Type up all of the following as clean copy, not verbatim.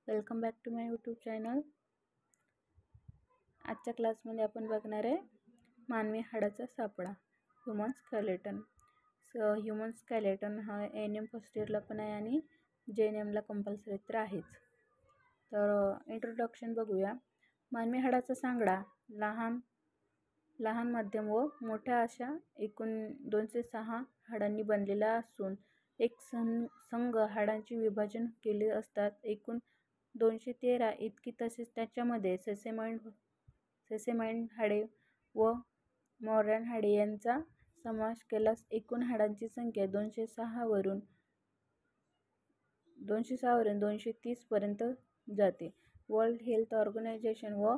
Welcome back to my YouTube channel. आजच्या क्लासमध्ये आपण बघणार आहे मानवी हाडाचा सापळा, ह्यूमन स्केलेटन। ह्यूमन स्केलेटन हा एएनएम फर्स्ट इयरला पण आहे आणि जेएनएमला कंपल्सरी तर आहेच। तर इंट्रोडक्शन बघूया। मानवी हाडाचा सांगडा लहान मध्यम व मोठ्या अशा एकूण 206 हाडांनी बनलेला असून एक संघ हाडांचे विभाजन केले असतात। एकूण 213 इतकी, तसेच त्याच्यामध्ये सेसेमाइड हाडे व मॉरॅन हाडे यांचा समावेश केल्यास एकूण हाडांची संख्या 206 वरून 230 पर्यंत जाते। वर्ल्ड हेल्थ ऑर्गनायझेशन व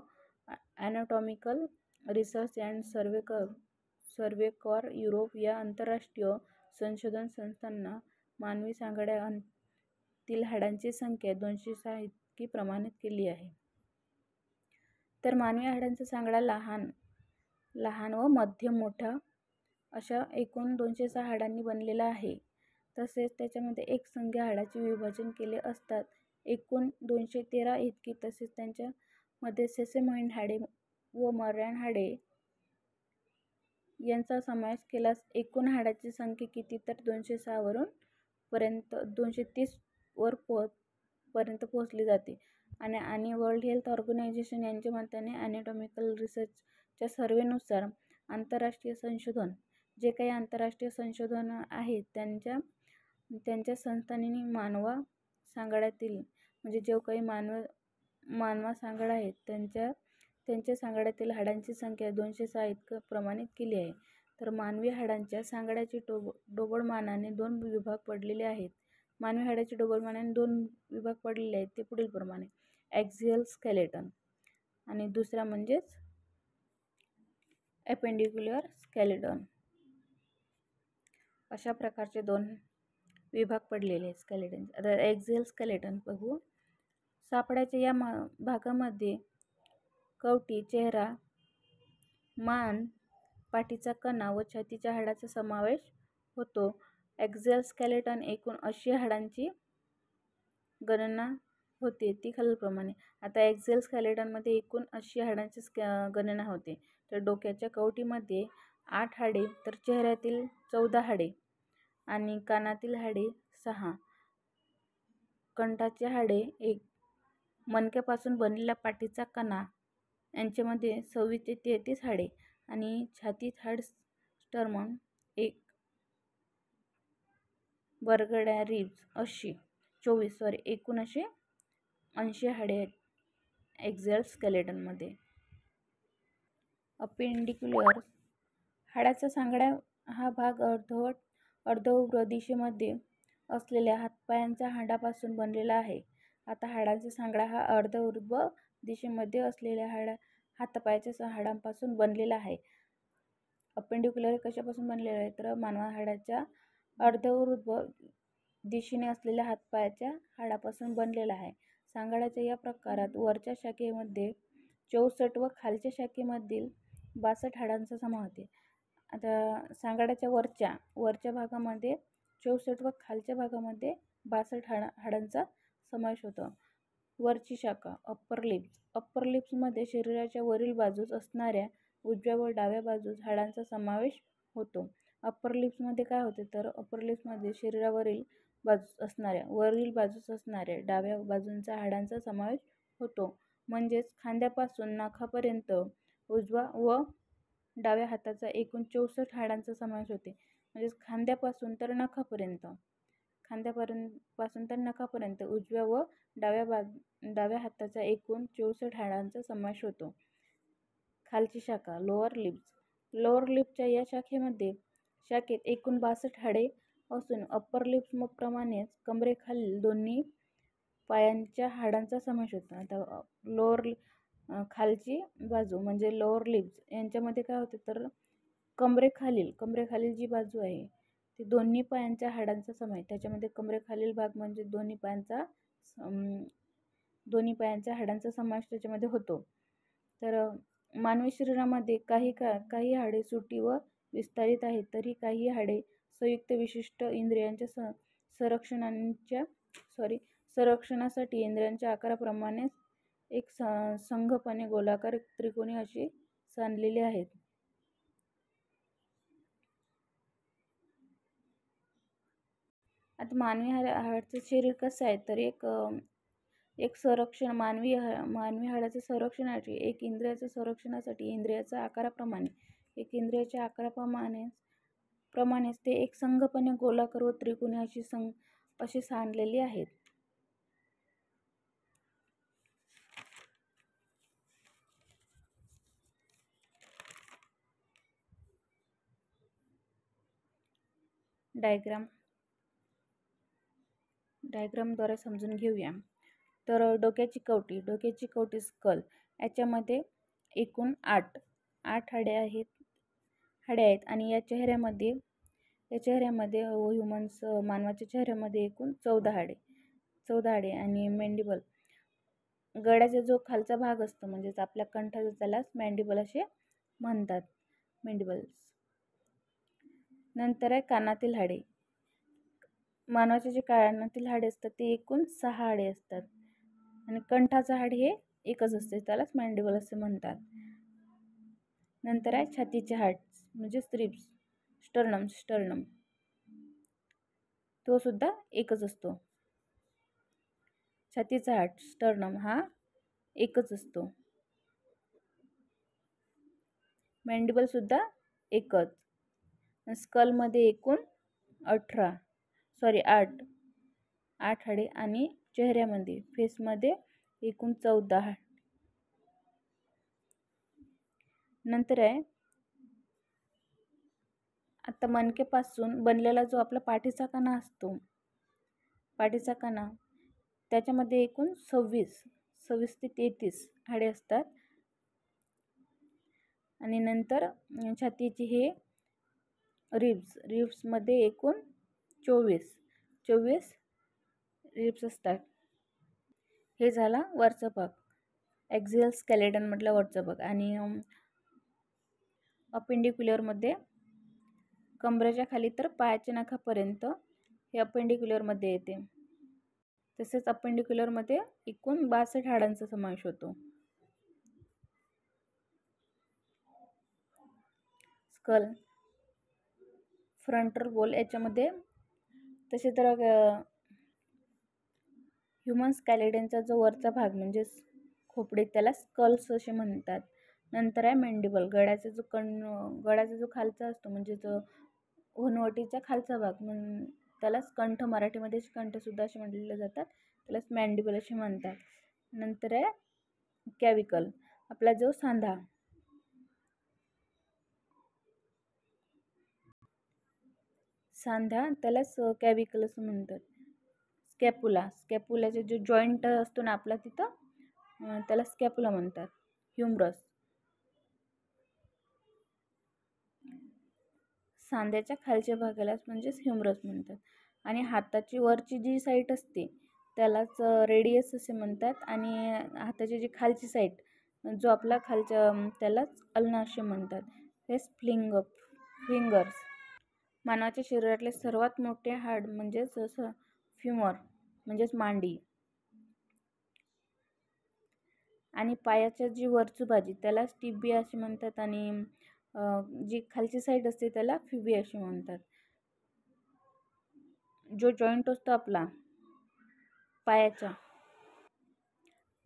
ॲनाटॉमिकल रिसर्च अँड सर्वे कॉर युरोप या आंतरराष्ट्रीय संशोधन संस्थांना मानवी सांगाड्यातील हाडांची संख्या 206 इतकी प्रमाणित केली आहे। तर मानवी हाडांचा सांगाडा लहान व मध्यम मोठा अशा एकूण 206 हाडांनी बनलेला आहे। तसेच त्याच्यामध्ये एक संख्या हाडाचे विभाजन केले असतात एकूण 213 इतकी, तसेच त्यांच्यामध्ये सेसेमाइड हाडे व मॉरॅन हाडे यांचा समावेश केल्यास एकूण हाडाची संख्या किती तर 206 वरून 230 पर्यंत पोहोचली जाते। आणि वर्ल्ड हेल्थ ऑर्गनायझेशन यांच्या मताने ॲनाटॉमिकल रिसर्चच्या सर्वेनुसार आंतरराष्ट्रीय संशोधन जे काही आंतरराष्ट्रीय संशोधन आहेत त्यांच्या संस्थांनी मानवा सांगाड्यातील म्हणजे जो काही मानवा सांगाडा आहेत त्यांच्या सांगाड्यातील हाडांची संख्या 206 इतकं प्रमाणित केली आहे। तर मानवी हाडांच्या सांगाड्याचे ढोबळमानाने 2 विभाग पडलेले आहेत। मानवी हाडाचे ढोबळमानाने 2 विभाग पडलेले आहेत ते पुढील प्रमाणे: ॲक्झियल स्केलेटन आणि दुसरा म्हणजेच एपेंडिक्युलर स्केलेटन। अशा प्रकारचे 2 विभाग पडलेले आहेत स्केलेटनचे। आता ॲक्झियल स्केलेटन बघू। सापड्याच्या या भागामध्ये कवटी, चेहरा, मान, पाठीचा कणा व छातीच्या हाडाचा समावेश होतो। ॲक्झियल स्केलेटन एकूण 80 हाडांची गणना होते ती खालीलप्रमाणे। आता ॲक्झियल स्केलेटनमध्ये एकूण 80 हाडांची गणना होते। तर डोक्याच्या कवटीमध्ये 8 हाडे, तर चेहऱ्यातील 14 हाडे आणि कानातील हाडे 6, कंठाचे हाडे 1, मणक्यापासून बनलेला पाठीचा कणा यांच्यामध्ये 26 ते 33 हाडे आणि छातीत हाड स्टर्नम 1, बरगड्या रिब्ज अशी 24 एकूण असे 80 हाडे आहेत ॲक्झियल स्केलेटनमध्ये। अपेंडिक्युलर हाडाचा सांगाडा हा भाग अर्धउभ्र दिशेमध्ये असलेल्या हातापायांच्या हाडापासून बनलेला आहे। आता हाडाचा सांगाडा हा अर्धउभ्र दिशेमध्ये असलेल्या हातापायाच्या हाडांपासून बनलेला आहे। अपेंडिक्युलर कशापासून बनलेला आहे तर मानवा हाडाच्या अर्धउभ्र दिशेने असलेल्या हातापायाच्या हाडापासून बनलेला आहे। सांगाड्याच्या या प्रकारात वरच्या शाखेमध्ये 64 व खालच्या शाखेमधील 62 हाडांचा समावेश होते। आता सांगाड्याच्या वरच्या भागामध्ये 64 व खालच्या भागामध्ये 62 हाडांचा समावेश होतो। वरची शाखा अप्पर लिप्समध्ये शरीराच्या वरील बाजूस असणाऱ्या उजव्या व डाव्या बाजूस हाडांचा समावेश होतो। अप्पर लिप्समध्ये काय होते तर अप्पर लिप्समध्ये शरीरावरील वरील बाजूस असणाऱ्या डाव्या बाजूंचा हाडांचा समावेश होतो। म्हणजेच खांद्यापासून नखापर्यंत उजवा व डाव्या हाताचा एकूण 64 हाडांचा समावेश होते। म्हणजेच खांद्यापासून तर नखापर्यंत उजव्या व डाव्या हाताचा एकूण 64 हाडांचा समावेश होतो। खालची शाखा लोअर लिप्सच्या या शाखेत एकूण 62 हाडे असून अप्पर लिप्स प्रमाणेच कमरेखालील दोन्ही पायांच्या हाडांचा समावेश होतो। आता खालची बाजू म्हणजे लोअर लिप्स यांच्यामध्ये काय होते तर कमरेखालील जी बाजू आहे ती दोन्ही पायांच्या हाडांचा समावेश, त्याच्यामध्ये कमरेखालील भाग म्हणजे दोन्ही पायांच्या हाडांचा समावेश त्याच्यामध्ये होतो। तर मानवी शरीरामध्ये काही हाडे सुटी व विस्तारित आहेत, तरी काही हाडे संयुक्त विशिष्ट इंद्रियांच्या संरक्षणासाठी इंद्रियांच्या आकाराप्रमाणेच एक संघपणे गोलाकार त्रिकोणी अशी सांधलेली आहेत. आता मानवी हाडाचं शरीर कसं आहे तर एक संरक्षण मानवी हाडाच्या संरक्षणासाठी, एक इंद्रियाच्या संरक्षणासाठी इंद्रियाच्या आकाराप्रमाणे, एक इंद्रियाच्या आकाराप्रमाणेच ते एक संघपणे गोलाकार व त्रिकोणी अशी सांधलेली आहेत. डायग्रामद्वारे समजून घेऊया. तर डोक्याची कवटी स्कल, याच्यामध्ये एकूण 8 हाडे आहेत आणि या चेहऱ्यामध्ये मानवाच्या चेहऱ्यामध्ये एकूण 14 हाडे आणि मॅन्डिबल, गळ्याचा जो खालचा भाग असतो म्हणजेच आपल्या कंठाचा, त्यालाच मॅन्डिबल असे म्हणतात, मॅन्डिबल्स. नंतर आहे कानातील हाडे. मानवाचे जे कानातील हाडे असतात ते एकूण 6 हाडे असतात आणि कंठाचं हाड हे एकच असते, त्यालाच मॅन्डिबल असे म्हणतात. नंतर आहे छातीचे हाड म्हणजे रिब्स, स्टर्नम, तो सुद्धा एकच असतो. छातीचा हाड स्टर्नम हा एकच असतो. मॅन्डिबल सुद्धा एकच. स्कलमध्ये एकूण 8 हाडे आणि चेहऱ्यामध्ये, फेसमध्ये एकूण 14 हाड. नंतर आहे आता मणकेपासून बनलेला जो आपला पाठीचा कणा असतो, त्याच्यामध्ये एकूण 26 ते 33 हाडे असतात. आणि नंतर छातीची हे रिब्समध्ये एकूण 24 रिब्स असतात. हे झाला वरचा भाग, ॲक्झियल स्केलेटन म्हटलं वरचा भाग. आणि अपेंडिक्युलरमध्ये कमरेच्या खाली तर पायाच्या नखापर्यंत हे अपेंडिक्युलरमध्ये येते. तसेच अपेंडिक्युलरमध्ये एकूण 62 हाडांचा समावेश होतो. स्कल, फ्रंटल बोल, याच्यामध्ये तसे तर ह्युमन स्केलेटनचा जो वरचा भाग म्हणजे खोपडे, त्याला स्कल्स असे म्हणतात. नंतर आहे मॅन्डिबल, गळ्याचा जो खालचा असतो म्हणजे जो होनवटीचा खालचा भाग, त्यालाच कंठ, मराठीमध्ये कंठ सुद्धा असे म्हटलेले जातात, त्यालाच मॅन्डिबल असे म्हणतात. नंतर आहे कॅविकल, आपला जो सांधा, त्यालाच कॅविकल असं म्हणतात. स्कॅपुलाचे जो जॉईंट असतो ना आपला तिथं, त्याला स्कॅपुला म्हणतात. ह्युमरस, सांध्याच्या खालच्या भागालाच म्हणजेच ह्युमरस म्हणतात. आणि हाताची वरची जी साईड असते त्यालाच रेडियस असे म्हणतात. आणि हाताची जी खालची साईड जो आपला खालच्या, त्यालाच अल्ना असे म्हणतात. हेच फिंगर्स. मानवाच्या शरीरातले सर्वात मोठे हाड म्हणजेच फ्युमर म्हणजेच मांडी. आणि पायाच्या जी वरची बाजू त्यालाच टिबिया असे म्हणतात आणि जी खालची साईड असते त्याला फ्युबिया असे म्हणतात. जो जॉईंट असतो आपला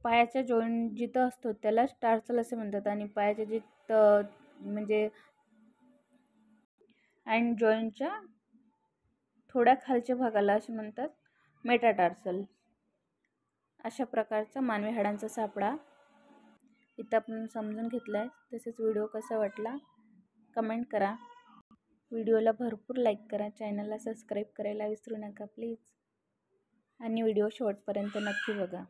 पायाचा जॉईंट जिथं असतो त्याला टार्सल असे म्हणतात. आणि पायाच्या जिथं म्हणजे अँड जॉईंटच्या थोड्या खालच्या भागाला असे म्हणतात मेटाटार्सल. अशा प्रकारचा मानवी हाडांचा सापळा इथं आपण समजून घेतला आहे. तसेच व्हिडिओ कसा वाटला कमेंट करा, व्हिडिओला भरपूर लाईक करा, चॅनलला सबस्क्राईब करायला विसरू नका प्लीज. आणि व्हिडिओ शेवटपर्यंत नक्की बघा.